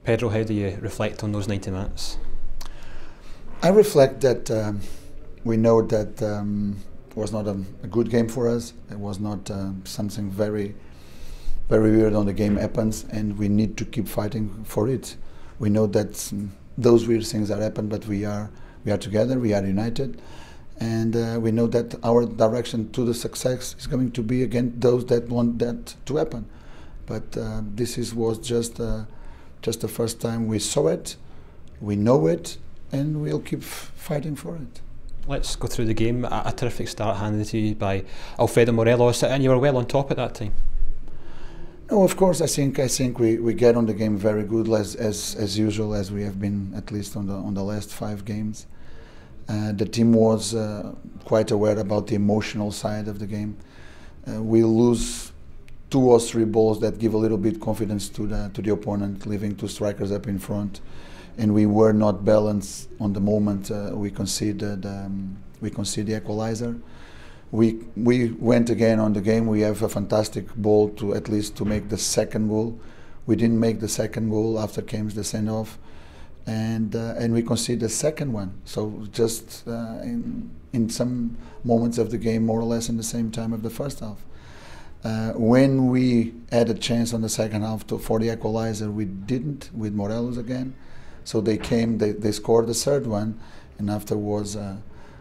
Pedro, how do you reflect on those 90 minutes? I reflect that we know that it was not a good game for us. It was not something very weird on the game happens, and we need to keep fighting for it. We know that those weird things are happen, but we are together, we are united, and we know that our direction to the success is going to be against those that want that to happen. But was just the first time we saw it, we know it, and we'll keep fighting for it. Let's go through the game. A terrific start handed to you by Alfredo Morelos, and you were well on top at that time. No, of course. I think we get on the game very good as usual, as we have been at least on the last 5 games. The team was quite aware about the emotional side of the game. We lose 2 or 3 balls that give a little bit confidence to the opponent, leaving 2 strikers up in front, and we were not balanced on the moment we conceded the equalizer. We went again on the game. We have a fantastic ball to at least to make the second goal. We didn't make the second goal after came the send-off, and we conceded the second one. So just in some moments of the game, more or less in the same time of the first half. When we had a chance on the second half for the equalizer, we didn't with Morelos again. So they came, they scored the third one, and afterwards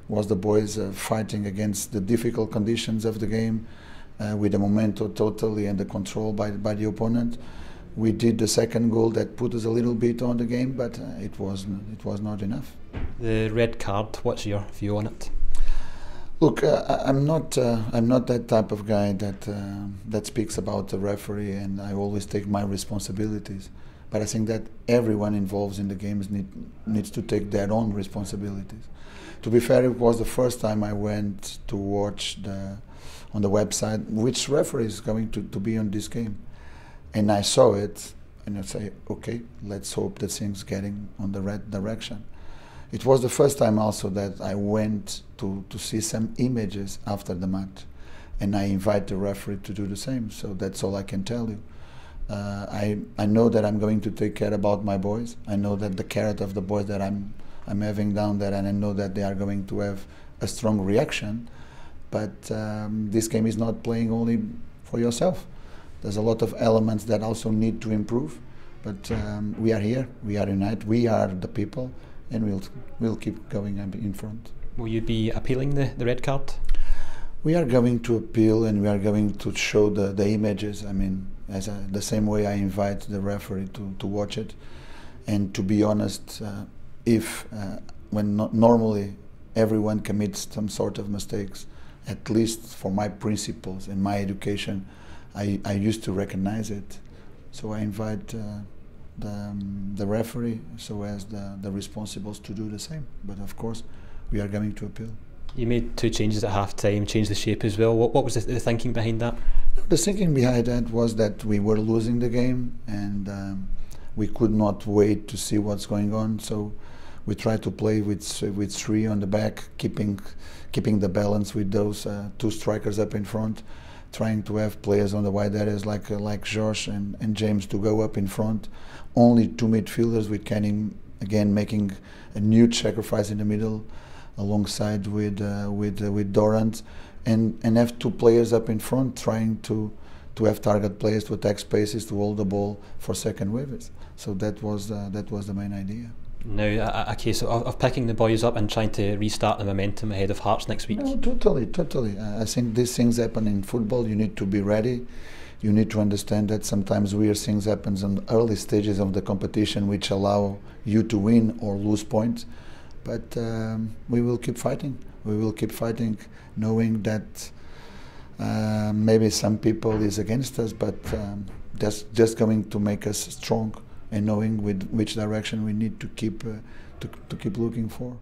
was the boys fighting against the difficult conditions of the game, with the momentum totally and the control by the opponent. We did the second goal that put us a little bit on the game, but it was not enough. The red card, what's your view on it? Look, I'm not that type of guy that speaks about the referee, and I always take my responsibilities. But I think that everyone involved in the games needs to take their own responsibilities. To be fair, it was the first time I went to watch on the website which referee is going to be on this game, and I saw it, and I say, okay, let's hope that things getting on the right direction. It was the first time also that I went to see some images after the match, and I invite the referee to do the same. So that's all I can tell you. I know that I'm going to take care about my boys. I know that the care of the boys that I'm having down there, and I know that they are going to have a strong reaction. But this game is not playing only for yourself. There's a lot of elements that also need to improve. But we are here. We are united. We are the people. And we'll keep going in front. Will you be appealing the red card? We are going to appeal, and we are going to show the images. I mean, the same way I invite the referee to watch it. And to be honest, when normally everyone commits some sort of mistakes, at least for my principles and my education, I used to recognize it. So I invite the referee, so as the responsibles to do the same. But of course, we are going to appeal. You made 2 changes at half-time, changed the shape as well. What was the thinking behind that? The thinking behind that was that we were losing the game, and we could not wait to see what's going on. So we tried to play with 3 on the back, keeping the balance with those 2 strikers up in front, trying to have players on the wide areas like Josh and James to go up in front. Only 2 midfielders, with Kenny again making a new sacrifice in the middle, alongside with Dorrant, and have 2 players up in front trying to have target players, to attack spaces, to hold the ball for second waves. So that was the main idea. Now a case of picking the boys up and trying to restart the momentum ahead of Hearts next week. No, totally. I think these things happen in football. You need to be ready. You need to understand that sometimes weird things happen in early stages of the competition, which allow you to win or lose points. But we will keep fighting. We will keep fighting, knowing that maybe some people is against us, but that's just going to make us strong, and knowing which direction we need to keep looking for.